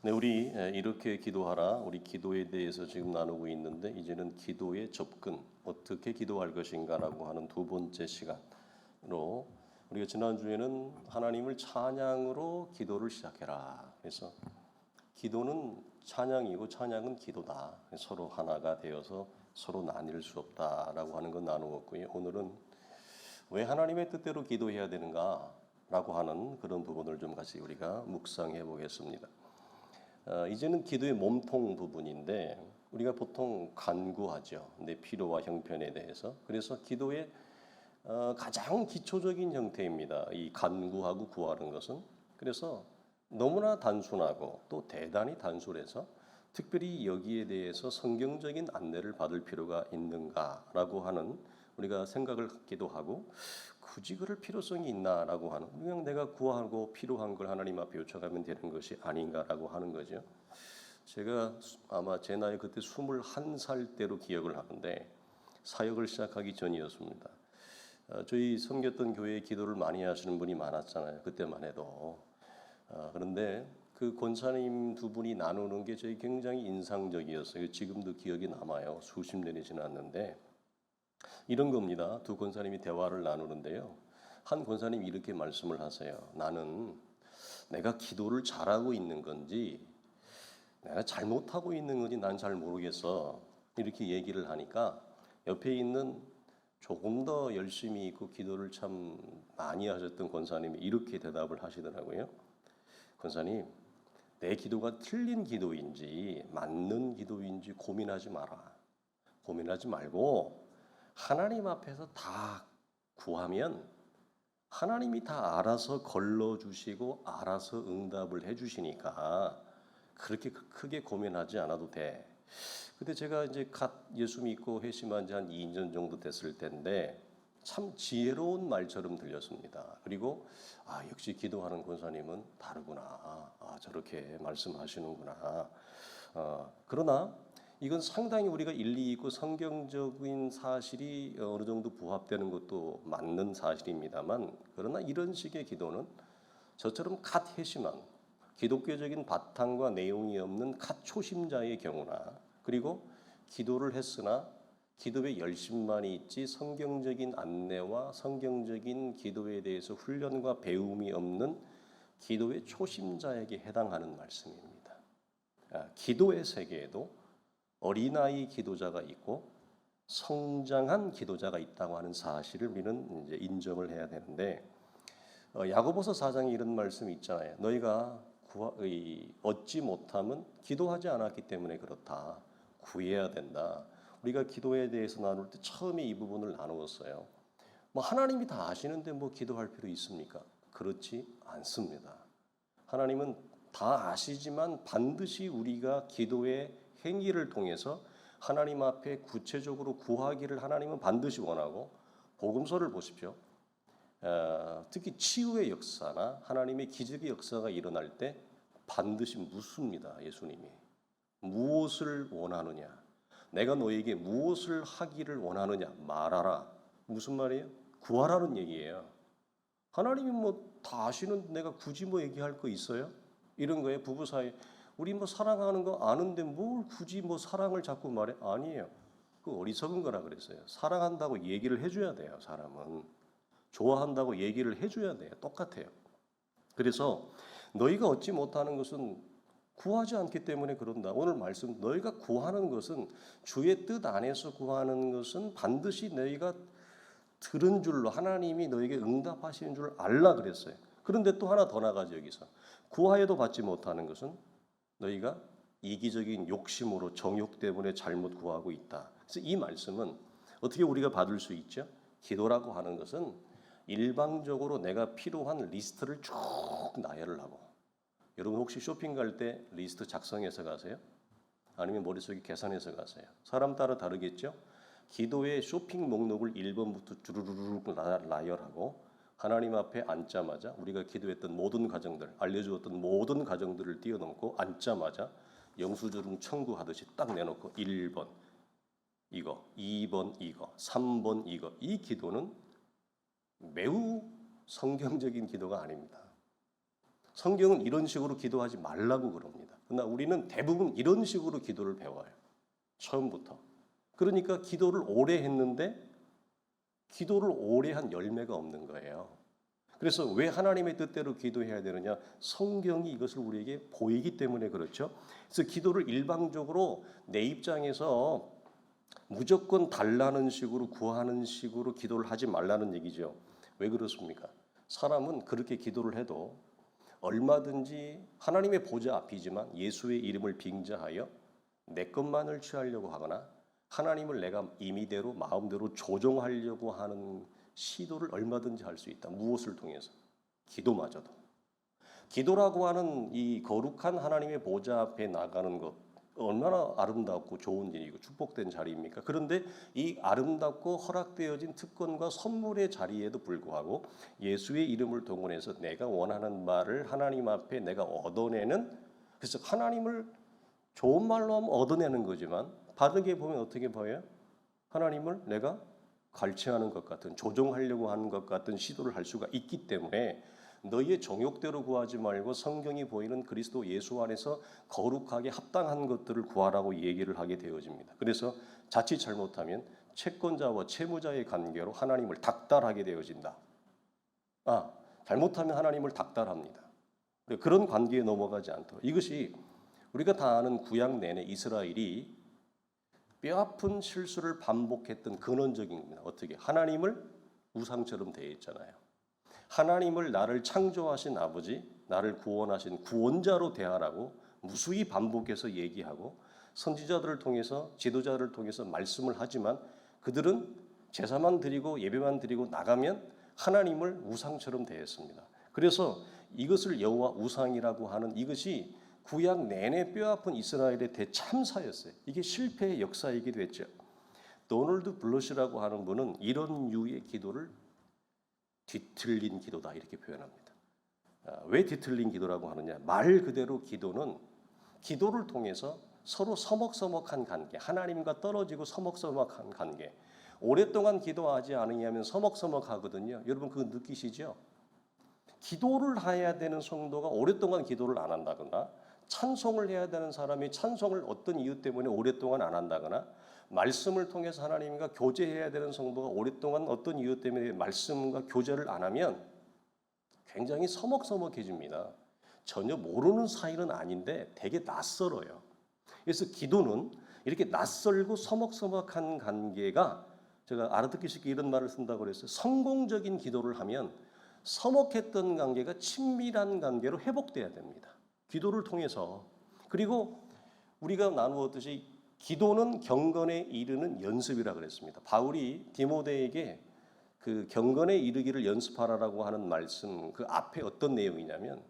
네, 우리 이렇게 기도하라. 우리 기도에 대해서 지금 나누고 있는데 이제는 기도의 접근, 어떻게 기도할 것인가라고 하는 두 번째 시간으로 우리가 지난주에는 하나님을 찬양으로 기도를 시작해라. 그래서 기도는 찬양이고 찬양은 기도다. 서로 하나가 되어서 서로 나뉠 수 없다라고 하는 건 나누었고요. 오늘은 왜 하나님의 뜻대로 기도해야 되는가라고 하는 그런 부분을 좀 같이 우리가 묵상해 보겠습니다. 이제는 기도의 몸통 부분인데 우리가 보통 간구하죠. 내 필요와 형편에 대해서. 그래서 기도의 가장 기초적인 형태입니다. 이 간구하고 구하는 것은. 그래서 너무나 단순하고 또 대단히 단순해서 특별히 여기에 대해서 성경적인 안내를 받을 필요가 있는가라고 하는 우리가 생각을 갖기도 하고 굳이 그럴 필요성이 있나라고 하는 그냥 내가 구하고 필요한 걸 하나님 앞에 요청하면 되는 것이 아닌가라고 하는 거죠. 제가 아마 제 나이 그때 21살 때로 기억을 하는데 사역을 시작하기 전이었습니다. 저희 섬겼던 교회에 기도를 많이 하시는 분이 많았잖아요. 그때만 해도. 그런데 그 권사님 두 분이 나누는 게 저희 굉장히 인상적이었어요. 지금도 기억이 남아요. 수십 년이 지났는데 이런 겁니다. 두 권사님이 대화를 나누는데요. 한 권사님이 이렇게 말씀을 하세요. 나는 내가 기도를 잘하고 있는 건지 내가 잘못하고 있는 건지 난 잘 모르겠어. 이렇게 얘기를 하니까 옆에 있는 조금 더 열심히 있고 기도를 참 많이 하셨던 권사님이 이렇게 대답을 하시더라고요. 권사님, 내 기도가 틀린 기도인지 맞는 기도인지 고민하지 마라. 고민하지 말고 하나님 앞에서 다 구하면 하나님이 다 알아서 걸러주시고 알아서 응답을 해주시니까 그렇게 크게 고민하지 않아도 돼. 근데 제가 이제 갓 예수 믿고 회심한 지 한 2년 정도 됐을 텐데 참 지혜로운 말처럼 들렸습니다. 그리고 역시 기도하는 권사님은 다르구나. 저렇게 말씀하시는구나. 그러나 이건 상당히 우리가 일리 있고 성경적인 사실이 어느 정도 부합되는 것도 맞는 사실입니다만 그러나 이런 식의 기도는 저처럼 갓 회심한 기독교적인 바탕과 내용이 없는 갓 초심자의 경우나 그리고 기도를 했으나 기도에 열심만이 있지 성경적인 안내와 성경적인 기도에 대해서 훈련과 배움이 없는 기도의 초심자에게 해당하는 말씀입니다. 기도의 세계에도 어린아이 기도자가 있고 성장한 기도자가 있다고 하는 사실을 우리는 이제 인정을 해야 되는데 야고보서 4장에 이런 말씀이 있잖아요. 너희가 얻지 못함은 기도하지 않았기 때문에 그렇다. 구해야 된다. 우리가 기도에 대해서 나눌 때 처음에 이 부분을 나누었어요. 뭐 하나님이 다 아시는데 뭐 기도할 필요 있습니까? 그렇지 않습니다. 하나님은 다 아시지만 반드시 우리가 기도의 행위를 통해서 하나님 앞에 구체적으로 구하기를 하나님은 반드시 원하고 복음서를 보십시오. 특히 치유의 역사나 하나님의 기적의 역사가 일어날 때 반드시 묻습니다. 예수님이. 무엇을 원하느냐? 내가 너에게 무엇을 하기를 원하느냐? 말하라. 무슨 말이에요? 구하라는 얘기예요. 하나님이 뭐 다 아시는 내가 굳이 뭐 얘기할 거 있어요? 이런 거예요. 부부 사이 우리 뭐 사랑하는 거 아는데 뭘 굳이 뭐 사랑을 자꾸 말해? 아니에요. 그 어리석은 거라 그랬어요. 사랑한다고 얘기를 해줘야 돼요. 사람은 좋아한다고 얘기를 해줘야 돼요. 똑같아요. 그래서 너희가 얻지 못하는 것은 구하지 않기 때문에 그런다. 오늘 말씀 너희가 구하는 것은 주의 뜻 안에서 구하는 것은 반드시 너희가 들은 줄로 하나님이 너에게 응답하시는 줄 알라 그랬어요. 그런데 또 하나 더 나가죠. 여기서 구하여도 받지 못하는 것은 너희가 이기적인 욕심으로 정욕 때문에 잘못 구하고 있다. 그래서 이 말씀은 어떻게 우리가 받을 수 있죠? 기도라고 하는 것은 일방적으로 내가 필요한 리스트를 쭉 나열을 하고 여러분 혹시 쇼핑 갈 때 리스트 작성해서 가세요? 아니면 머릿속에 계산해서 가세요? 사람 따라 다르겠죠? 기도의 쇼핑 목록을 1번부터 주르르르 나열하고 하나님 앞에 앉자마자 우리가 기도했던 모든 과정들, 알려주었던 모든 과정들을 뛰어넘고 앉자마자 영수증 청구하듯이 딱 내놓고 1번 이거, 2번 이거, 3번 이거. 이 기도는 매우 성경적인 기도가 아닙니다. 성경은 이런 식으로 기도하지 말라고 그럽니다. 그러나 우리는 대부분 이런 식으로 기도를 배워요. 처음부터. 그러니까 기도를 오래 했는데 기도를 오래 한 열매가 없는 거예요. 그래서 왜 하나님의 뜻대로 기도해야 되느냐? 성경이 이것을 우리에게 보이기 때문에 그렇죠. 그래서 기도를 일방적으로 내 입장에서 무조건 달라는 식으로 구하는 식으로 기도를 하지 말라는 얘기죠. 왜 그렇습니까? 사람은 그렇게 기도를 해도 얼마든지 하나님의 보좌 앞이지만 예수의 이름을 빙자하여 내 것만을 취하려고 하거나 하나님을 내가 임의대로 마음대로 조종하려고 하는 시도를 얼마든지 할 수 있다. 무엇을 통해서? 기도마저도. 기도라고 하는 이 거룩한 하나님의 보좌 앞에 나가는 것 얼마나 아름답고 좋은 일이고 축복된 자리입니까? 그런데 이 아름답고 허락되어진 특권과 선물의 자리에도 불구하고 예수의 이름을 동원해서 내가 원하는 말을 하나님 앞에 내가 얻어내는, 그래서 하나님을 좋은 말로 하면 얻어내는 거지만 바르게 보면 어떻게 보여요? 하나님을 내가 갈취하는 것 같은, 조종하려고 하는 것 같은 시도를 할 수가 있기 때문에 너희의 정욕대로 구하지 말고 성경이 보이는 그리스도 예수 안에서 거룩하게 합당한 것들을 구하라고 얘기를 하게 되어집니다. 그래서 자칫 잘못하면 채권자와 채무자의 관계로 하나님을 닥달하게 되어진다. 잘못하면 하나님을 닥달합니다. 그런 관계에 넘어가지 않도록. 이것이 우리가 다 아는 구약 내내 이스라엘이 뼈아픈 실수를 반복했던 근원적인 겁니다. 어떻게? 하나님을 우상처럼 대했잖아요. 하나님을 나를 창조하신 아버지, 나를 구원하신 구원자로 대하라고 무수히 반복해서 얘기하고 선지자들을 통해서 지도자들을 통해서 말씀을 하지만 그들은 제사만 드리고 예배만 드리고 나가면 하나님을 우상처럼 대했습니다. 그래서 이것을 여호와 우상이라고 하는 이것이 구약 내내 뼈아픈 이스라엘의 대참사였어요. 이게 실패의 역사이기도 했죠. 도널드 블러시라고 하는 분은 이런 유의 기도를 뒤틀린 기도다 이렇게 표현합니다. 왜 뒤틀린 기도라고 하느냐? 말 그대로 기도는 기도를 통해서 서로 서먹서먹한 관계, 하나님과 떨어지고 서먹서먹한 관계. 오랫동안 기도하지 않으면 서먹서먹하거든요. 여러분 그거 느끼시죠? 기도를 해야 되는 성도가 오랫동안 기도를 안 한다거나 찬송을 해야 되는 사람이 찬송을 어떤 이유 때문에 오랫동안 안 한다거나 말씀을 통해서 하나님과 교제해야 되는 성도가 오랫동안 어떤 이유 때문에 말씀과 교제를 안 하면 굉장히 서먹서먹해집니다. 전혀 모르는 사이는 아닌데 되게 낯설어요. 그래서 기도는 이렇게 낯설고 서먹서먹한 관계가, 제가 알아듣기 쉽게 이런 말을 쓴다고 그랬어요. 성공적인 기도를 하면 서먹했던 관계가 친밀한 관계로 회복돼야 됩니다. 기도를 통해서. 그리고 우리가 나누었듯이 기도는 경건에 이르는 연습이라 그랬습니다. 바울이 디모데에게 그 경건에 이르기를 연습하라라고 하는 말씀 그 앞에 어떤 내용이냐면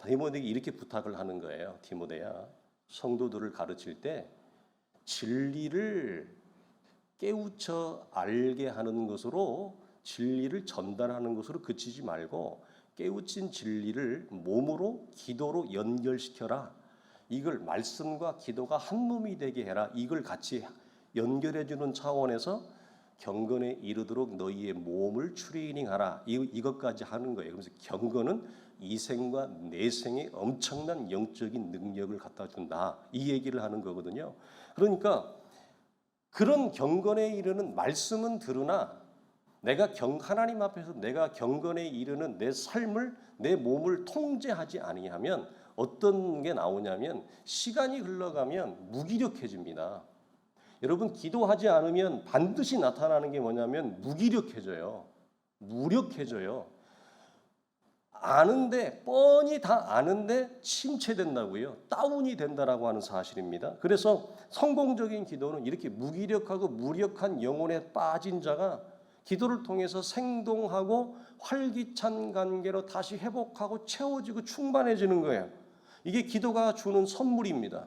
디모데에게 이렇게 부탁을 하는 거예요. 디모데야, 성도들을 가르칠 때 진리를 깨우쳐 알게 하는 것으로, 진리를 전달하는 것으로 그치지 말고 깨우친 진리를 몸으로 기도로 연결시켜라. 이걸 말씀과 기도가 한 몸이 되게 해라. 이걸 같이 연결해 주는 차원에서 경건에 이르도록 너희의 몸을 트레이닝하라. 이것까지 하는 거예요. 그래서 경건은 이생과 내생에 엄청난 영적인 능력을 갖다 준다. 이 얘기를 하는 거거든요. 그러니까 그런 경건에 이르는 말씀은 들으나 내가 하나님 앞에서 내가 경건에 이르는 내 삶을, 내 몸을 통제하지 아니하면 어떤 게 나오냐면 시간이 흘러가면 무기력해집니다. 여러분 기도하지 않으면 반드시 나타나는 게 뭐냐면 무기력해져요. 무력해져요. 아는데, 뻔히 다 아는데 침체된다고요. 다운이 된다라고 하는 사실입니다. 그래서 성공적인 기도는 이렇게 무기력하고 무력한 영혼에 빠진 자가 기도를 통해서 생동하고 활기찬 관계로 다시 회복하고 채워지고 충만해지는 거예요. 이게 기도가 주는 선물입니다.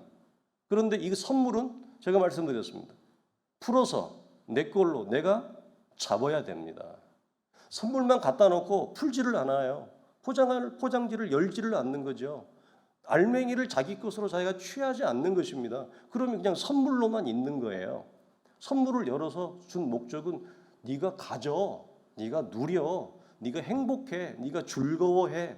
그런데 이 선물은 제가 말씀드렸습니다. 풀어서 내 걸로 내가 잡아야 됩니다. 선물만 갖다 놓고 풀지를 않아요. 포장지를 열지를 않는 거죠. 알맹이를 자기 것으로 자기가 취하지 않는 것입니다. 그러면 그냥 선물로만 있는 거예요. 선물을 열어서 준 목적은 네가 가져, 네가 누려, 네가 행복해, 네가 즐거워해.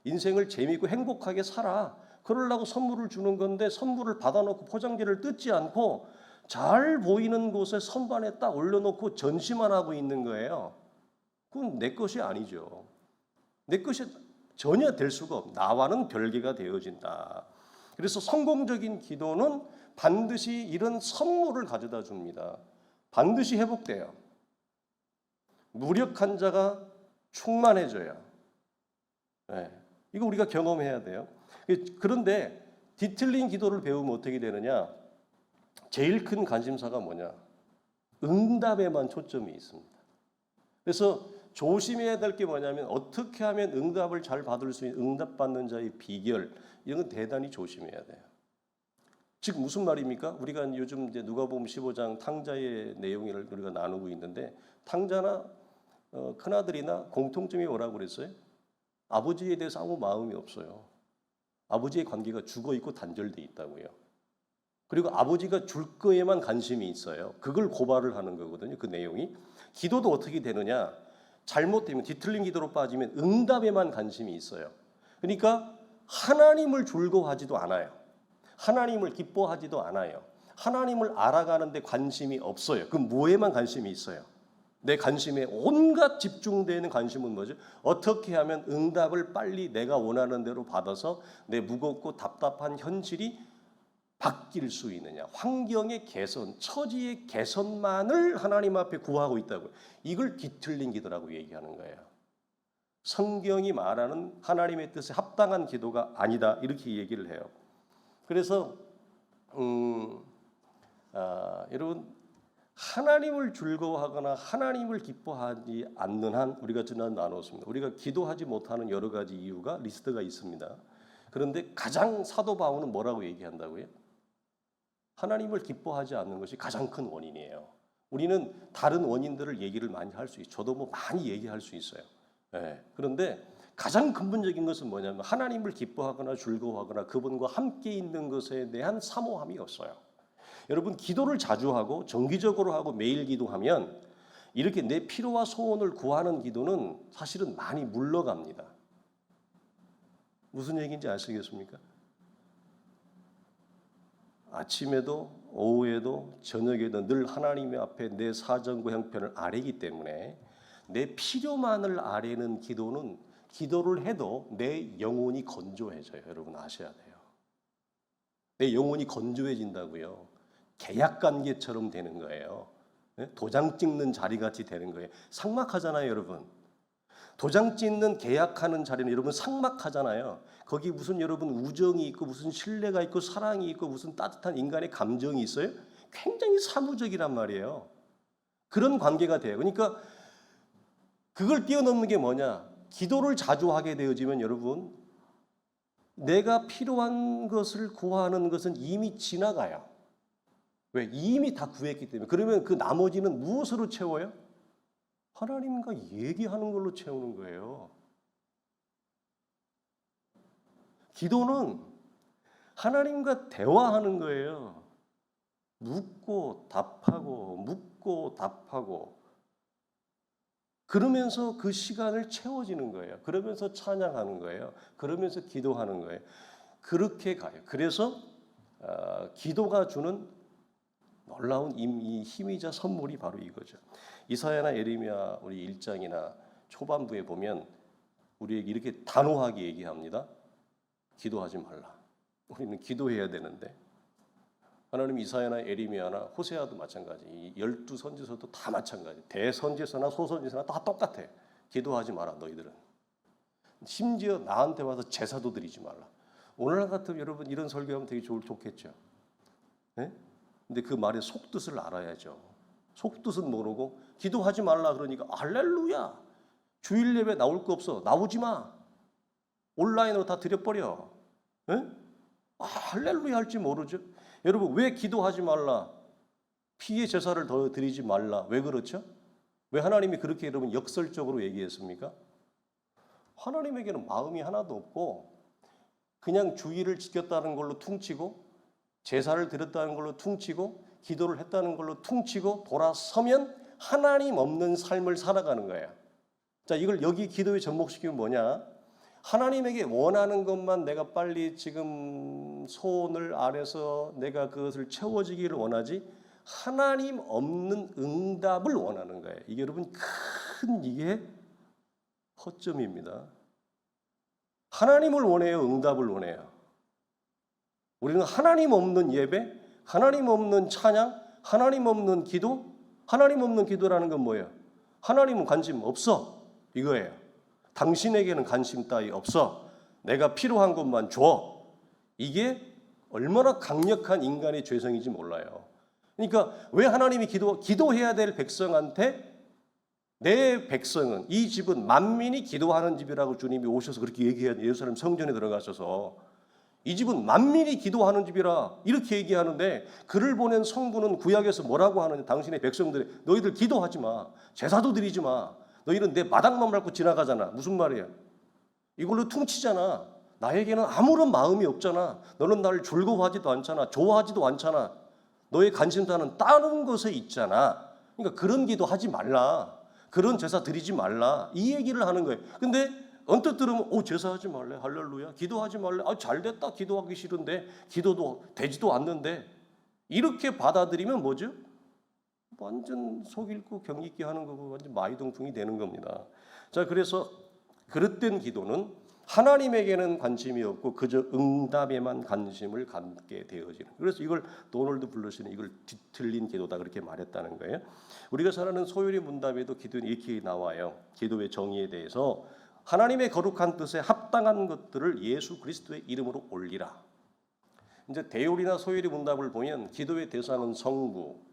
인생을 재미있고 행복하게 살아. 그러려고 선물을 주는 건데 선물을 받아놓고 포장지를 뜯지 않고 잘 보이는 곳에 선반에 딱 올려놓고 전시만 하고 있는 거예요. 그건 내 것이 아니죠. 내 것이 전혀 될 수가 없다. 나와는 별개가 되어진다. 그래서 성공적인 기도는 반드시 이런 선물을 가져다 줍니다. 반드시 회복돼요. 무력한 자가 충만해져요. 네. 이거 우리가 경험해야 돼요. 그런데 뒤틀린 기도를 배우면 어떻게 되느냐? 제일 큰 관심사가 뭐냐? 응답에만 초점이 있습니다. 그래서 조심해야 될 게 뭐냐면 어떻게 하면 응답을 잘 받을 수 있는 응답받는 자의 비결 이런 건 대단히 조심해야 돼요. 즉 무슨 말입니까? 우리가 요즘 이제 누가복음 15장 탕자의 내용을 우리가 나누고 있는데 탕자나 큰아들이나 공통점이 뭐라고 그랬어요? 아버지에 대해서 아무 마음이 없어요. 아버지의 관계가 죽어있고 단절돼 있다고요. 그리고 아버지가 줄 거에만 관심이 있어요. 그걸 고발을 하는 거거든요. 그 내용이. 기도도 어떻게 되느냐? 잘못되면 뒤틀린 기도로 빠지면 응답에만 관심이 있어요. 그러니까 하나님을 즐거워하지도 않아요. 하나님을 기뻐하지도 않아요. 하나님을 알아가는데 관심이 없어요. 그럼 뭐에만 관심이 있어요? 내 관심에 온갖 집중되는 관심은 뭐죠? 어떻게 하면 응답을 빨리 내가 원하는 대로 받아서 내 무겁고 답답한 현실이 바뀔 수 있느냐. 환경의 개선, 처지의 개선만을 하나님 앞에 구하고 있다고요. 이걸 뒤틀린 기도라고 얘기하는 거예요. 성경이 말하는 하나님의 뜻에 합당한 기도가 아니다. 이렇게 얘기를 해요. 그래서 여러분 하나님을 즐거워하거나 하나님을 기뻐하지 않는 한 우리가 지난 나눴습니다. 우리가 기도하지 못하는 여러 가지 이유가 리스트가 있습니다. 그런데 가장 사도 바울은 뭐라고 얘기한다고요? 하나님을 기뻐하지 않는 것이 가장 큰 원인이에요. 우리는 다른 원인들을 얘기를 많이 할 수 있어요. 저도 뭐 많이 얘기할 수 있어요. 네. 그런데 가장 근본적인 것은 뭐냐면 하나님을 기뻐하거나 즐거워하거나 그분과 함께 있는 것에 대한 사모함이 없어요. 여러분 기도를 자주 하고 정기적으로 하고 매일 기도하면 이렇게 내 필요와 소원을 구하는 기도는 사실은 많이 물러갑니다. 무슨 얘기인지 아시겠습니까? 아침에도 오후에도 저녁에도 늘 하나님의 앞에 내 사정과 형편을 아뢰기 때문에 내 필요만을 아뢰는 기도는 기도를 해도 내 영혼이 건조해져요. 여러분 아셔야 돼요. 내 영혼이 건조해진다고요. 계약관계처럼 되는 거예요. 도장 찍는 자리같이 되는 거예요. 삭막하잖아요, 여러분. 도장 찍는 계약하는 자리는 여러분 삭막하잖아요. 거기 무슨 여러분 우정이 있고 무슨 신뢰가 있고 사랑이 있고 무슨 따뜻한 인간의 감정이 있어요? 굉장히 사무적이란 말이에요. 그런 관계가 돼요. 그러니까 그걸 뛰어넘는 게 뭐냐? 기도를 자주 하게 되어지면 여러분 내가 필요한 것을 구하는 것은 이미 지나가요. 왜? 이미 다 구했기 때문에. 그러면 그 나머지는 무엇으로 채워요? 하나님과 얘기하는 걸로 채우는 거예요. 기도는 하나님과 대화하는 거예요. 묻고 답하고 묻고 답하고 그러면서 그 시간을 채워지는 거예요. 그러면서 찬양하는 거예요. 그러면서 기도하는 거예요. 그렇게 가요. 그래서 기도가 주는 놀라운 이 힘이자 선물이 바로 이거죠. 이사야나 예레미야 우리 1장이나 초반부에 보면 우리에게 이렇게 단호하게 얘기합니다. 기도하지 말라. 우리는 기도해야 되는데 하나님 이사야나 예레미야나 호세아도 마찬가지. 이 12선지서도 다 마찬가지. 대선지서나 소선지서나 다 똑같아. 기도하지 마라 너희들은. 심지어 나한테 와서 제사도 드리지 말라. 오늘 같으면 여러분 이런 설교하면 되게 좋겠죠. 네? 근데 그 말의 속뜻을 알아야죠. 속뜻은 모르고 기도하지 말라 그러니까 할렐루야. 주일 예배 나올 거 없어. 나오지 마. 온라인으로 다 드려버려. 네? 할렐루야 할지 모르죠. 여러분 왜 기도하지 말라? 피의 제사를 더 드리지 말라. 왜 그렇죠? 왜 하나님이 그렇게 여러분 역설적으로 얘기했습니까? 하나님에게는 마음이 하나도 없고 그냥 주일을 지켰다는 걸로 퉁치고 제사를 드렸다는 걸로 퉁치고 기도를 했다는 걸로 퉁치고 돌아서면 하나님 없는 삶을 살아가는 거예요. 자, 이걸 여기 기도에 접목시키면 뭐냐? 하나님에게 원하는 것만 내가 빨리 지금 소원을 아래서 내가 그것을 채워지기를 원하지 하나님 없는 응답을 원하는 거예요. 이게 여러분 큰 이게 허점입니다. 하나님을 원해요, 응답을 원해요. 우리는 하나님 없는 예배, 하나님 없는 찬양, 하나님 없는 기도, 하나님 없는 기도라는 건 뭐예요? 하나님은 관심 없어, 이거예요. 당신에게는 관심 따위 없어. 내가 필요한 것만 줘. 이게 얼마나 강력한 인간의 죄성인지 몰라요. 그러니까 왜 하나님이 기도해야 될 백성한테 내 백성은, 이 집은 만민이 기도하는 집이라고 주님이 오셔서 그렇게 얘기해야 예루살렘 성전에 들어가셔서 이 집은 만민이 기도하는 집이라 이렇게 얘기하는데, 그를 보낸 성부는 구약에서 뭐라고 하느냐? 당신의 백성들이 너희들 기도하지 마, 제사도 드리지 마, 너희는 내 마당만 밟고 지나가잖아. 무슨 말이야? 이걸로 퉁치잖아. 나에게는 아무런 마음이 없잖아. 너는 나를 즐거워하지도 않잖아. 좋아하지도 않잖아. 너의 관심사는 다른 것에 있잖아. 그러니까 그런 기도 하지 말라, 그런 제사 드리지 말라, 이 얘기를 하는 거예요. 근데 언뜻 들으면 제사하지 말래, 할렐루야, 기도하지 말래, 잘됐다, 기도하기 싫은데, 기도도 되지도 않는데, 이렇게 받아들이면 뭐죠? 완전 속 읽고 경 읽게 하는 거고 완전 마이동풍이 되는 겁니다. 자, 그래서 그릇된 기도는 하나님에게는 관심이 없고 그저 응답에만 관심을 갖게 되어지는. 그래서 이걸 도널드 블루스는 이걸 뒤틀린 기도다 그렇게 말했다는 거예요. 우리가 잘 아는 소요리 문답에도 기도는 이렇게 나와요. 기도의 정의에 대해서 하나님의 거룩한 뜻에 합당한 것들을 예수 그리스도의 이름으로 올리라. 이제 대요리나 소요리 문답을 보면 기도의 대상은 성부,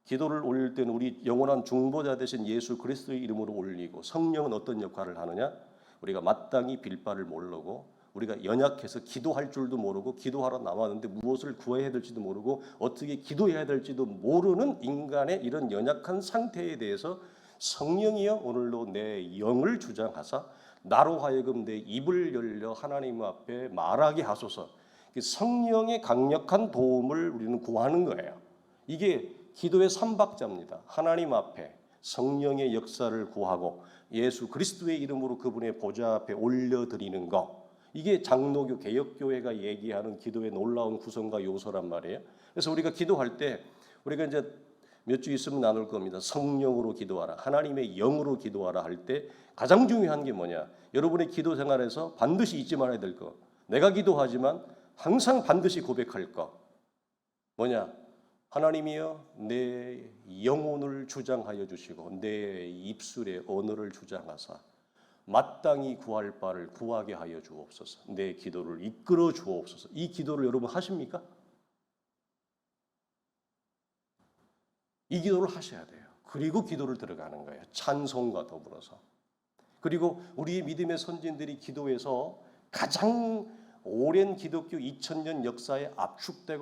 기도를 올릴 때는 우리 영원한 중보자 되신 예수 그리스도의 이름으로 올리고, 성령은 어떤 역할을 하느냐? 우리가 마땅히 빌 바를 모르고, 우리가 연약해서 기도할 줄도 모르고, 기도하러 나왔는데 무엇을 구해야 될지도 모르고 어떻게 기도해야 될지도 모르는 인간의 이런 연약한 상태에 대해서 성령이여 오늘도 내 영을 주장하사 나로 하여금 내 입을 열려 하나님 앞에 말하게 하소서. 성령의 강력한 도움을 우리는 구하는 거예요. 이게 기도의 3박자입니다. 하나님 앞에 성령의 역사를 구하고 예수 그리스도의 이름으로 그분의 보좌 앞에 올려드리는 것, 이게 장로교 개혁교회가 얘기하는 기도의 놀라운 구성과 요소란 말이에요. 그래서 우리가 기도할 때 우리가 이제 몇 주 있으면 나눌 겁니다. 성령으로 기도하라, 하나님의 영으로 기도하라 할 때 가장 중요한 게 뭐냐? 여러분의 기도 생활에서 반드시 잊지 말아야 될 거, 내가 기도하지만 항상 반드시 고백할 거 뭐냐? 하나님이여 내 영혼을 주장하여 주시고 내 입술에 언어를 주장하사 마땅히 구할 바를 구하게 하여 주옵소서. 내 기도를 이끌어 주옵소서. 이 기도를 여러분 하십니까? 이 기도를 하셔야 돼요. 그리고 기도를 들어가는 거예요. 찬송과 더불어서. 그리고 우리 믿음의 선진들이 기도에서 가장 오랜 기독교 2000년 역사에 압축된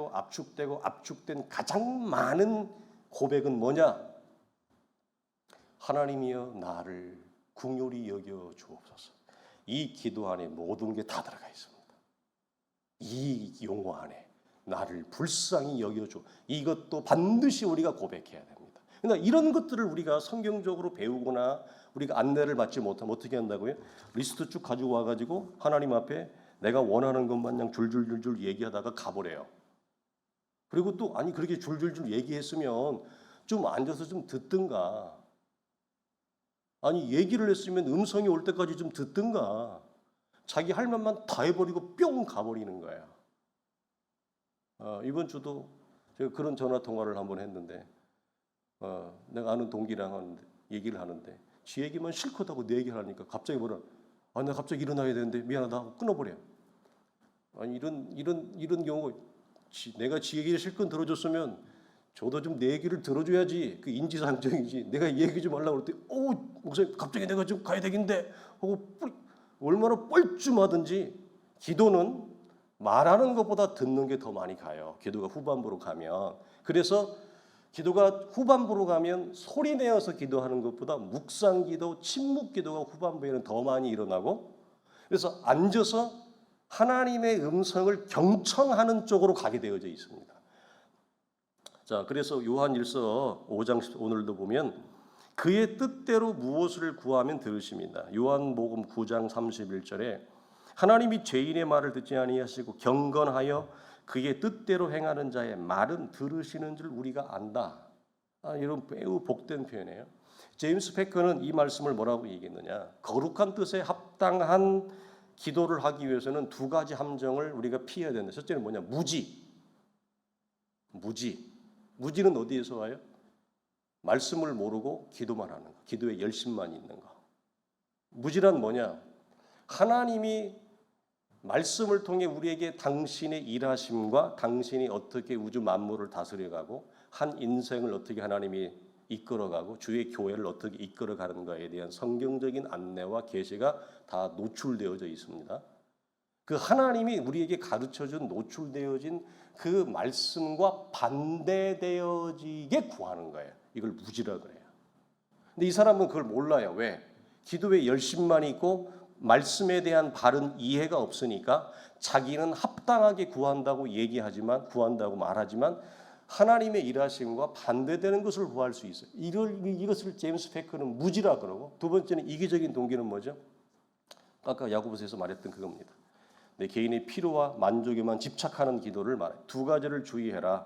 가장 많은 고백은 뭐냐? 하나님이여 나를 긍휼히 여겨 주옵소서. 이 기도 안에 모든 게 다 들어가 있습니다. 이 용어 안에 나를 불쌍히 여겨줘. 이것도 반드시 우리가 고백해야 됩니다. 그러나 이런 것들을 우리가 성경적으로 배우거나 우리가 안내를 받지 못하면 어떻게 한다고요? 리스트 쭉 가지고 와가지고 하나님 앞에 내가 원하는 것만 그냥 줄줄줄줄 얘기하다가 가버려요. 그리고 또 그렇게 줄줄줄 얘기했으면 좀 앉아서 좀 듣든가, 얘기를 했으면 음성이 올 때까지 좀 듣든가, 자기 할 말만 다 해버리고 뿅 가버리는 거야. 이번 주도 제가 그런 전화 통화를 한번 했는데, 내가 아는 동기랑 얘기를 하는데 지 얘기만 실컷 하고 내 얘기를 하니까 갑자기 나 갑자기 일어나야 되는데 미안하다 하고 끊어버려. 이런 경우, 내가 지 얘기를 실컷 들어줬으면 저도 좀 내 얘기를 들어줘야지. 그 인지상정이지. 내가 얘기 좀 하려고 그럴 때 목사님 갑자기 내가 좀 가야 되겠는데 하고 얼마나 뻘쭘하든지. 기도는 말하는 것보다 듣는 게 더 많이 가요. 기도가 후반부로 가면. 그래서 기도가 후반부로 가면 소리 내어서 기도하는 것보다 묵상기도, 침묵기도가 후반부에는 더 많이 일어나고, 그래서 앉아서 하나님의 음성을 경청하는 쪽으로 가게 되어져 있습니다. 자, 그래서 요한 1서 5장 오늘도 보면 그의 뜻대로 무엇을 구하면 들으십니다. 요한복음 9장 31절에 하나님이 죄인의 말을 듣지 아니하시고 경건하여 그의 뜻대로 행하는 자의 말은 들으시는 줄 우리가 안다. 이런 매우 복된 표현이에요. 제임스 패커는 이 말씀을 뭐라고 얘기했느냐? 거룩한 뜻에 합당한 기도를 하기 위해서는 두 가지 함정을 우리가 피해야 된다. 첫째는 뭐냐? 무지는 어디에서 와요? 말씀을 모르고 기도만 하는 거. 기도에 열심만 있는 거. 무지란 뭐냐? 하나님이 말씀을 통해 우리에게 당신의 일하심과 당신이 어떻게 우주 만물을 다스려가고 한 인생을 어떻게 하나님이 이끌어가고 주의 교회를 어떻게 이끌어가는 가에 대한 성경적인 안내와 계시가 다 노출되어져 있습니다. 그 하나님이 우리에게 가르쳐준 노출되어진 그 말씀과 반대되어지게 구하는 거예요. 이걸 무지라 그래요. 근데 이 사람은 그걸 몰라요. 왜? 기도에 열심만 있고 말씀에 대한 바른 이해가 없으니까 자기는 합당하게 구한다고 말하지만 하나님의 일하심과 반대되는 것을 구할 수 있어요. 이것을 제임스 패커는 무지라 그러고, 두 번째는 이기적인 동기는 뭐죠? 아까 야고보서에서 말했던 그겁니다. 내 개인의 필요와 만족에만 집착하는 기도를 말해요. 두 가지를 주의해라.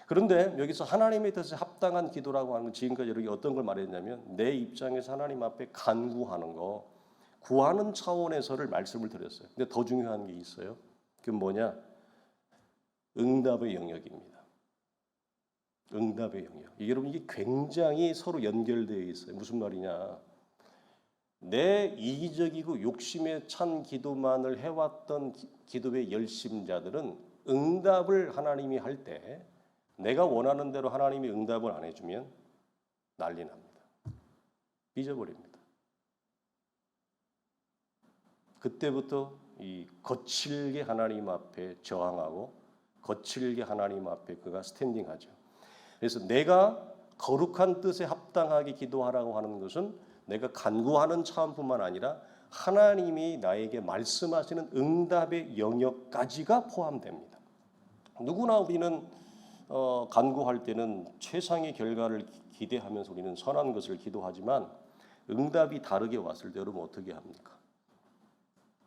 그런데 여기서 하나님의 뜻에 합당한 기도라고 하는 건 지금까지 여기 어떤 걸 말했냐면 내 입장에서 하나님 앞에 간구하는 거, 구하는 차원에서를 말씀을 드렸어요. 근데 더 중요한 게 있어요. 그게 뭐냐? 응답의 영역입니다. 응답의 영역. 여러분 이게 굉장히 서로 연결되어 있어요. 무슨 말이냐? 내 이기적이고 욕심에 찬 기도만을 해왔던 기도의 열심자들은 응답을 하나님이 할 때 내가 원하는 대로 하나님이 응답을 안 해주면 난리 납니다. 삐져버립니다. 그때부터 이 거칠게 하나님 앞에 저항하고 거칠게 하나님 앞에 그가 스탠딩하죠. 그래서 내가 거룩한 뜻에 합당하게 기도하라고 하는 것은 내가 간구하는 차원뿐만 아니라 하나님이 나에게 말씀하시는 응답의 영역까지가 포함됩니다. 누구나 우리는 간구할 때는 최상의 결과를 기대하면서 우리는 선한 것을 기도하지만 응답이 다르게 왔을 때 여러분 어떻게 합니까?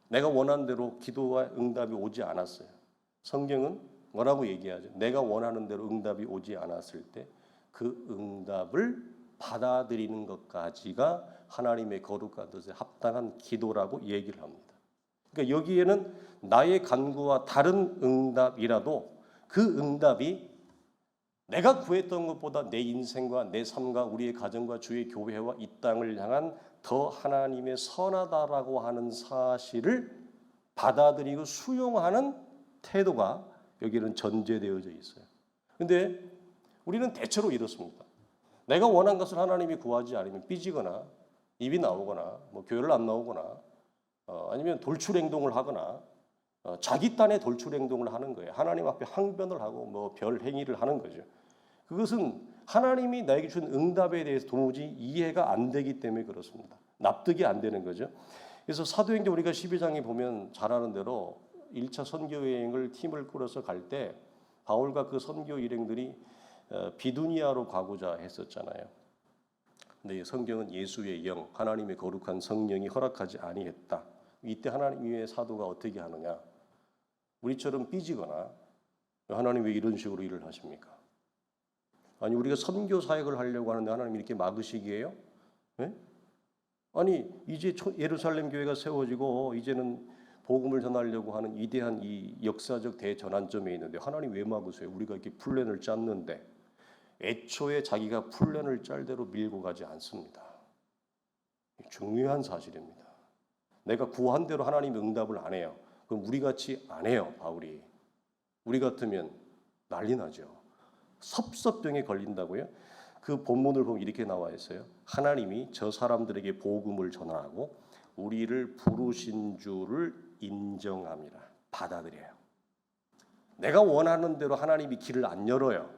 내가 원하는 대로 기도와 응답이 오지 않았어요. 성경은 뭐라고 얘기하죠? 내가 원하는 대로 응답이 오지 않았을 때 그 응답을 받아들이는 것까지가 하나님의 거룩한 뜻에 합당한 기도라고 얘기를 합니다. 그러니까 여기에는 나의 간구와 다른 응답이라도 그 응답이 내가 구했던 것보다 내 인생과 내 삶과 우리의 가정과 주의 교회와 이 땅을 향한 더 하나님의 선하다라고 하는 사실을 받아들이고 수용하는 태도가 여기는 전제되어져 있어요. 근데 우리는 대체로 이렇습니다. 내가 원한 것을 하나님이 구하지 않으면 삐지거나 입이 나오거나 뭐 교회를 안 나오거나 아니면 돌출 행동을 하거나 자기 딴에 돌출 행동을 하는 거예요. 하나님 앞에 항변을 하고 뭐 별 행위를 하는 거죠. 그것은 하나님이 나에게 준 응답에 대해서 도무지 이해가 안 되기 때문에 그렇습니다. 납득이 안 되는 거죠. 그래서 사도행전 우리가 12장에 보면 잘 아는 대로 1차 선교 여행을 팀을 꾸려서 갈 때 바울과 그 선교 일행들이 비두니아로 가고자 했었잖아요. 근데 성경은 예수의 영, 하나님의 거룩한 성령이 허락하지 아니했다. 이때 하나님의 사도가 어떻게 하느냐? 우리처럼 삐지거나 하나님 왜 이런 식으로 일을 하십니까? 아니 우리가 선교 사역을 하려고 하는데 하나님 이렇게 막으시기에요? 네? 아니 이제 예루살렘 교회가 세워지고 이제는 복음을 전하려고 하는 위대한 이 역사적 대전환점에 있는데 하나님 왜 막으세요? 우리가 이렇게 플랜을 짰는데 애초에 자기가 플랜을 짤 대로 밀고 가지 않습니다. 중요한 사실입니다. 내가 구한 대로 하나님이 응답을 안 해요. 그럼 우리같이 안 해요. 바울이. 우리 같으면 난리 나죠. 섭섭병에 걸린다고요? 그 본문을 보면 이렇게 나와 있어요. 하나님이 저 사람들에게 복음을 전하고 우리를 부르신 줄을 인정함이라. 받아들여요. 내가 원하는 대로 하나님이 길을 안 열어요.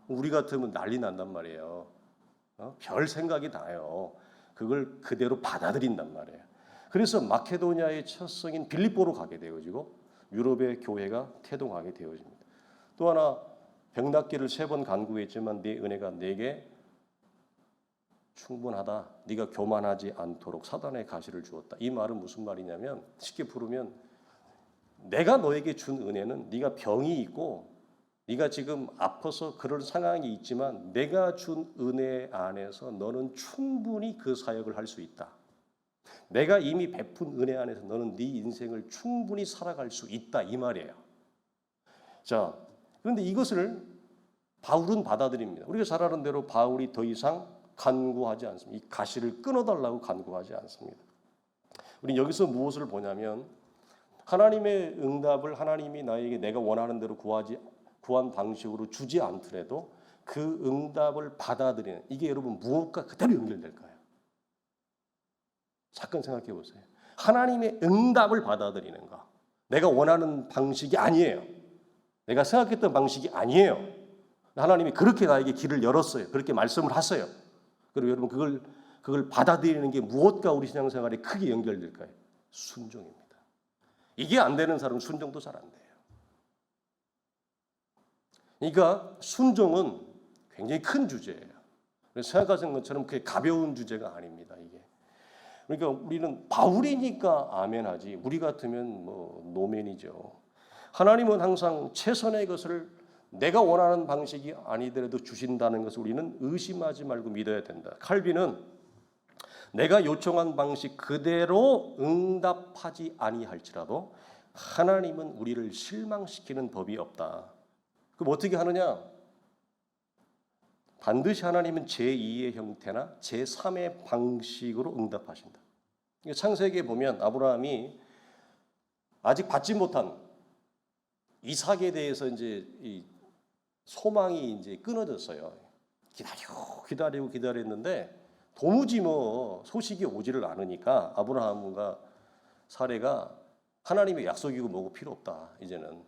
우리 같으면 난리 난단 말이에요. 별 생각이 나요. 그걸 그대로 받아들인단 말이에요. 그래서 마케도니아의 첫 성인 빌립보로 가게 되어지고 유럽의 교회가 태동하게 되어집니다. 또 하나 병 낫기를 3번 간구했지만 네 은혜가 내게 충분하다. 네가 교만하지 않도록 사단의 가시를 주었다. 이 말은 무슨 말이냐면 쉽게 부르면 내가 너에게 준 은혜는 네가 병이 있고 네가 지금 아파서 그런 상황이 있지만 내가 준 은혜 안에서 너는 충분히 그 사역을 할 수 있다. 내가 이미 베푼 은혜 안에서 너는 네 인생을 충분히 살아갈 수 있다. 이 말이에요. 자, 그런데 이것을 바울은 받아들입니다. 우리가 잘 아는 대로 바울이 더 이상 간구하지 않습니다. 이 가시를 끊어달라고 간구하지 않습니다. 우리 여기서 무엇을 보냐면 하나님의 응답을 하나님이 나에게 내가 원하는 대로 구한 방식으로 주지 않더라도 그 응답을 받아들이는 이게 여러분 무엇과 그대로 연결될 거예요. 잠깐 생각해 보세요. 하나님의 응답을 받아들이는 거. 내가 원하는 방식이 아니에요. 내가 생각했던 방식이 아니에요. 하나님이 그렇게 나에게 길을 열었어요. 그렇게 말씀을 하세요. 그리고 여러분 그걸 받아들이는 게 무엇과 우리 신앙생활에 크게 연결될까요? 순종입니다. 이게 안 되는 사람은 순종도 잘 안 돼요. 그러니까 순종은 굉장히 큰 주제예요. 생각하시는 것처럼 그게 가벼운 주제가 아닙니다. 이게. 그러니까 우리는 바울이니까 아멘하지 우리 같으면 뭐 노멘이죠. 하나님은 항상 최선의 것을 내가 원하는 방식이 아니더라도 주신다는 것을 우리는 의심하지 말고 믿어야 된다. 칼빈은 내가 요청한 방식 그대로 응답하지 아니할지라도 하나님은 우리를 실망시키는 법이 없다. 그럼 어떻게 하느냐? 반드시 하나님은 제2의 형태나 제3의 방식으로 응답하신다. 창세기에 보면 아브라함이 아직 받지 못한 이삭에 대해서 이제 이 소망이 이제 끊어졌어요. 기다렸는데 도무지 뭐 소식이 오지를 않으니까 아브라함과 사레가 하나님의 약속이고 뭐고 필요 없다. 이제는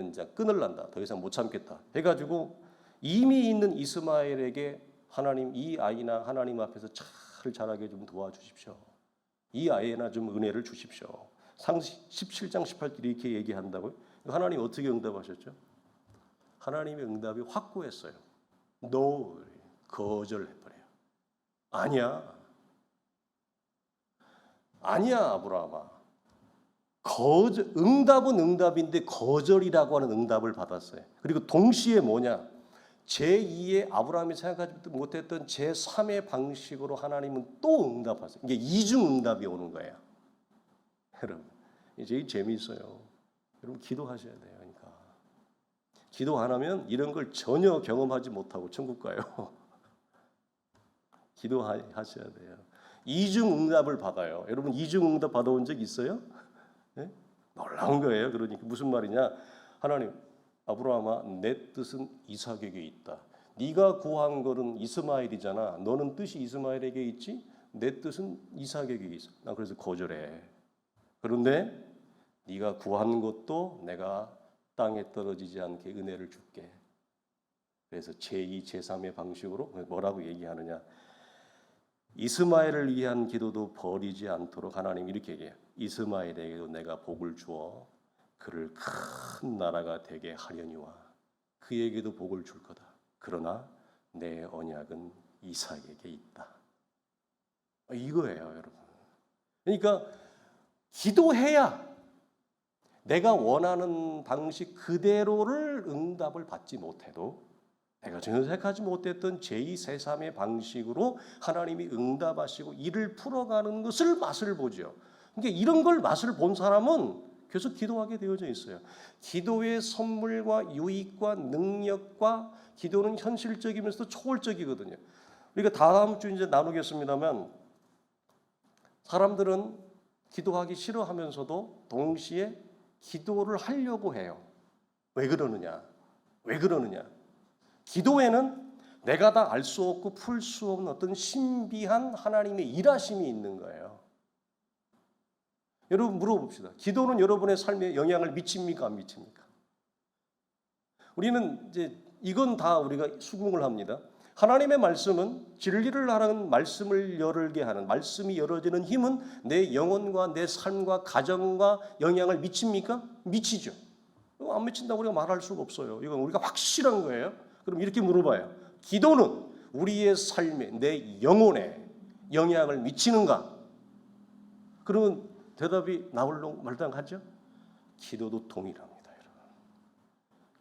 이제 끊을란다. 더 이상 못 참겠다. 해가지고 이미 있는 이스마엘에게 하나님 이 아이나 하나님 앞에서 잘 자라게 좀 도와주십시오. 이 아이나 좀 은혜를 주십시오. 상시 17장 18절 이렇게 얘기한다고요. 하나님 어떻게 응답하셨죠? 하나님의 응답이 확고했어요. No, 거절해버려요. 아니야 아브라함아. 응답은 응답인데 거절이라고 하는 응답을 받았어요. 그리고 동시에 뭐냐? 제2의 아브라함이 생각하지 못했던 제3의 방식으로 하나님은 또 응답하세요. 이게 이중 응답이 오는 거예요. 여러분, 이제 재미있어요. 여러분 기도하셔야 돼요. 그러니까 기도 안 하면 이런 걸 전혀 경험하지 못하고 천국 가요. 기도하셔야 돼요. 이중 응답을 받아요. 여러분 이중 응답 받아온 적 있어요? 네? 놀라운 거예요. 그러니까 무슨 말이냐? 하나님, 아브라함아, 내 뜻은 이삭에게 있다. 네가 구한 거는 이스마엘이잖아. 너는 뜻이 이스마엘에게 있지? 내 뜻은 이삭에게 있어. 나 그래서 거절해. 그런데 네가 구한 것도 내가 땅에 떨어지지 않게 은혜를 줄게. 그래서 제2, 제3의 방식으로 뭐라고 얘기하느냐? 이스마엘을 위한 기도도 버리지 않도록 하나님 이렇게 얘기해요. 이스마엘에게도 내가 복을 주어 그를 큰 나라가 되게 하려니와 그에게도 복을 줄 거다. 그러나 내 언약은 이삭에게 있다. 이거예요, 여러분. 그러니까 기도해야 내가 원하는 방식 그대로를 응답을 받지 못해도 내가 전혀 생각하지 못했던 제2, 제3의 방식으로 하나님이 응답하시고 일을 풀어가는 것을 맛을 보죠. 그러니까 이런 걸 맛을 본 사람은 계속 기도하게 되어져 있어요. 기도의 선물과 유익과 능력과 기도는 현실적이면서도 초월적이거든요. 우리가 다음 주 이제 나누겠습니다만 사람들은 기도하기 싫어하면서도 동시에 기도를 하려고 해요. 왜 그러느냐? 기도에는 내가 다 알 수 없고 풀 수 없는 어떤 신비한 하나님의 일하심이 있는 거예요. 여러분 물어봅시다. 기도는 여러분의 삶에 영향을 미칩니까? 안 미칩니까? 우리는 이제 이건 다 우리가 수긍을 합니다. 하나님의 말씀은 진리를 하라는 말씀을 열게 하는 말씀이 열어지는 힘은 내 영혼과 내 삶과 가정과 영향을 미칩니까? 미치죠. 안 미친다고 우리가 말할 수가 없어요. 이건 우리가 확실한 거예요. 그럼 이렇게 물어봐요. 기도는 우리의 삶에, 내 영혼에 영향을 미치는가? 그러면 대답이 나올로 말당하죠. 기도도 동일합니다, 여러분.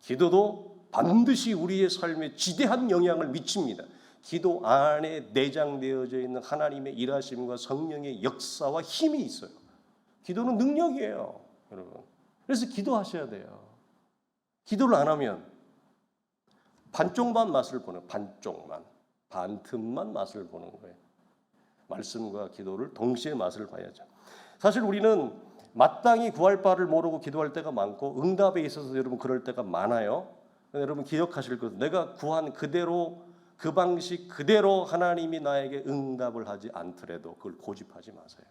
기도도 반드시 우리의 삶에 지대한 영향을 미칩니다. 기도 안에 내장되어져 있는 하나님의 일하심과 성령의 역사와 힘이 있어요. 기도는 능력이에요, 여러분. 그래서 기도하셔야 돼요. 기도를 안 하면 반쪽만 맛을 보는, 반틈만 맛을 보는 거예요. 말씀과 기도를 동시에 맛을 봐야죠. 사실 우리는 마땅히 구할 바를 모르고 기도할 때가 많고 응답에 있어서 여러분 그럴 때가 많아요. 여러분 기억하실 것은 내가 구한 그대로 그 방식 그대로 하나님이 나에게 응답을 하지 않더라도 그걸 고집하지 마세요.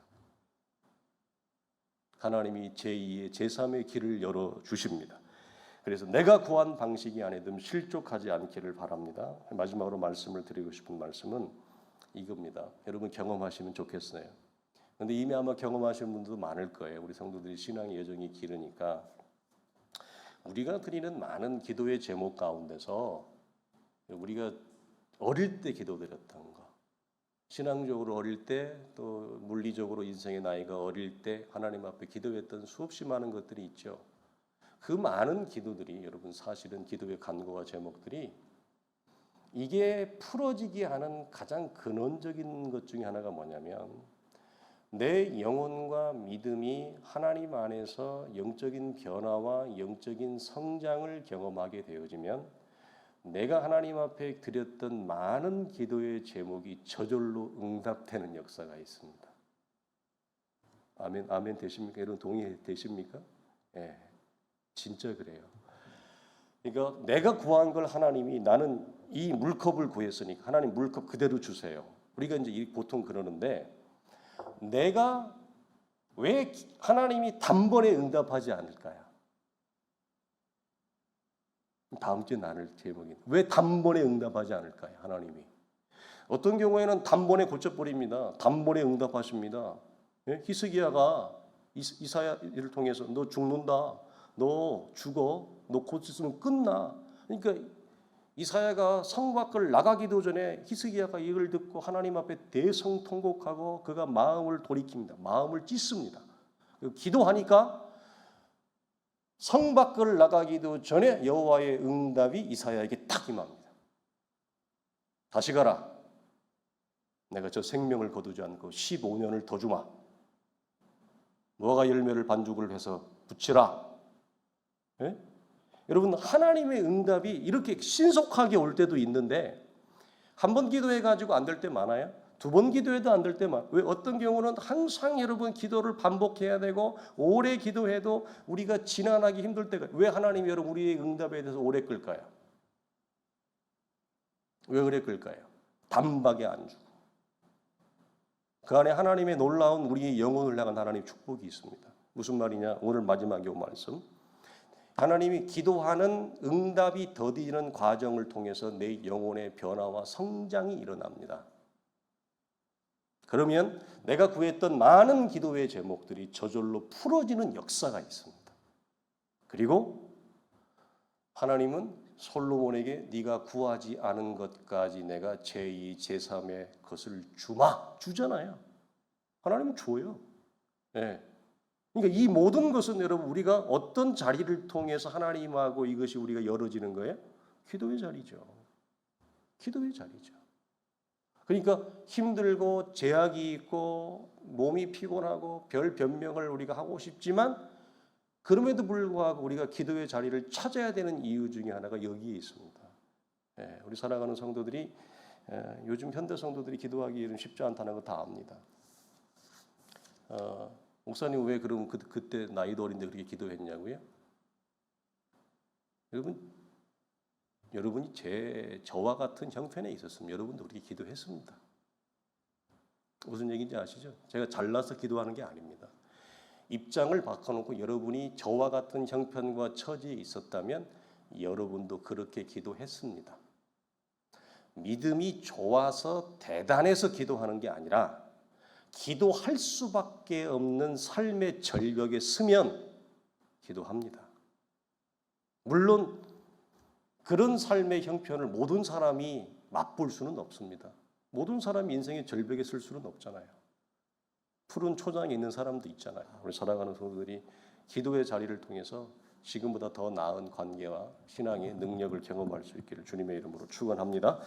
하나님이 제2의 제3의 길을 열어주십니다. 그래서 내가 구한 방식이 아니든 실족하지 않기를 바랍니다. 마지막으로 말씀을 드리고 싶은 말씀은 이겁니다. 여러분 경험하시면 좋겠어요. 그런데 이미 아마 경험하신 분들도 많을 거예요. 우리 성도들이 신앙의 여정이 길으니까 우리가 드리는 많은 기도의 제목 가운데서 우리가 어릴 때 기도드렸던 거, 신앙적으로 어릴 때 또 물리적으로 인생의 나이가 어릴 때 하나님 앞에 기도했던 수없이 많은 것들이 있죠. 그 많은 기도들이 여러분 사실은 기도의 간구와 제목들이 이게 풀어지게 하는 가장 근원적인 것 중에 하나가 뭐냐면 내 영혼과 믿음이 하나님 안에서 영적인 변화와 영적인 성장을 경험하게 되어지면 내가 하나님 앞에 드렸던 많은 기도의 제목이 저절로 응답되는 역사가 있습니다. 아멘 되십니까? 여러분 동의되십니까? 예, 진짜 그래요. 그러니까 내가 구한 걸 하나님이 나는 이 물컵을 구했으니까 하나님 물컵 그대로 주세요. 우리가 이제 보통 그러는데 내가 왜 하나님이 단번에 응답하지 않을까요? 다음 주에 나눌 제목이 왜 단번에 응답하지 않을까요? 하나님이 어떤 경우에는 단번에 고쳐버립니다. 단번에 응답하십니다. 예? 히스기야가 이사야를 통해서 너 죽는다, 너 죽어, 너 고쳤으면 끝나. 그러니까 이사야가 성 밖을 나가기도 전에 히스기야가 이걸 듣고 하나님 앞에 대성통곡하고 그가 마음을 돌이킵니다. 마음을 찢습니다. 기도하니까 성 밖을 나가기도 전에 여호와의 응답이 이사야에게 딱 임합니다. 다시 가라. 내가 저 생명을 거두지 않고 15년을 더 주마. 너가 열매를 반죽을 해서 붙이라. 예? 여러분 하나님의 응답이 이렇게 신속하게 올 때도 있는데 한 번 기도해가지고 안 될 때 많아요. 두 번 기도해도 안 될 때 많아요. 왜 어떤 경우는 항상 여러분 기도를 반복해야 되고 오래 기도해도 우리가 지난하기 힘들 때가 왜 하나님이 여러분 우리의 응답에 대해서 오래 끌까요? 왜 오래 끌까요? 단박에 안 주고 그 안에 하나님의 놀라운 우리의 영혼을 향한 하나님의 축복이 있습니다. 무슨 말이냐? 오늘 마지막 요 말씀. 하나님이 기도하는 응답이 더디는 과정을 통해서 내 영혼의 변화와 성장이 일어납니다. 그러면 내가 구했던 많은 기도의 제목들이 저절로 풀어지는 역사가 있습니다. 그리고 하나님은 솔로몬에게 네가 구하지 않은 것까지 내가 제2, 제3의 것을 주잖아요. 하나님은 줘요. 네. 그러니까 이 모든 것은 여러분 우리가 어떤 자리를 통해서 하나님하고 이것이 우리가 열어지는 거예요? 기도의 자리죠. 기도의 자리죠. 그러니까 힘들고 제약이 있고 몸이 피곤하고 별 변명을 우리가 하고 싶지만 그럼에도 불구하고 우리가 기도의 자리를 찾아야 되는 이유 중에 하나가 여기에 있습니다. 우리 사랑하는 성도들이 요즘 현대 성도들이 기도하기 쉽지 않다는 거 다 압니다. 목사님 왜 그럼 그때 나이도 어린데 그렇게 기도했냐고요? 여러분이 저와 같은 형편에 있었으면 여러분도 그렇게 기도했습니다. 무슨 얘기인지 아시죠? 제가 잘나서 기도하는 게 아닙니다. 입장을 바꿔놓고 여러분이 저와 같은 형편과 처지에 있었다면 여러분도 그렇게 기도했습니다. 믿음이 좋아서 대단해서 기도하는 게 아니라 기도할 수밖에 없는 삶의 절벽에 서면 기도합니다. 물론 그런 삶의 형편을 모든 사람이 맛볼 수는 없습니다. 모든 사람이 인생의 절벽에 설 수는 없잖아요. 푸른 초장에 있는 사람도 있잖아요. 우리 사랑하는 성도들이 기도의 자리를 통해서 지금보다 더 나은 관계와 신앙의 능력을 경험할 수 있기를 주님의 이름으로 축원합니다.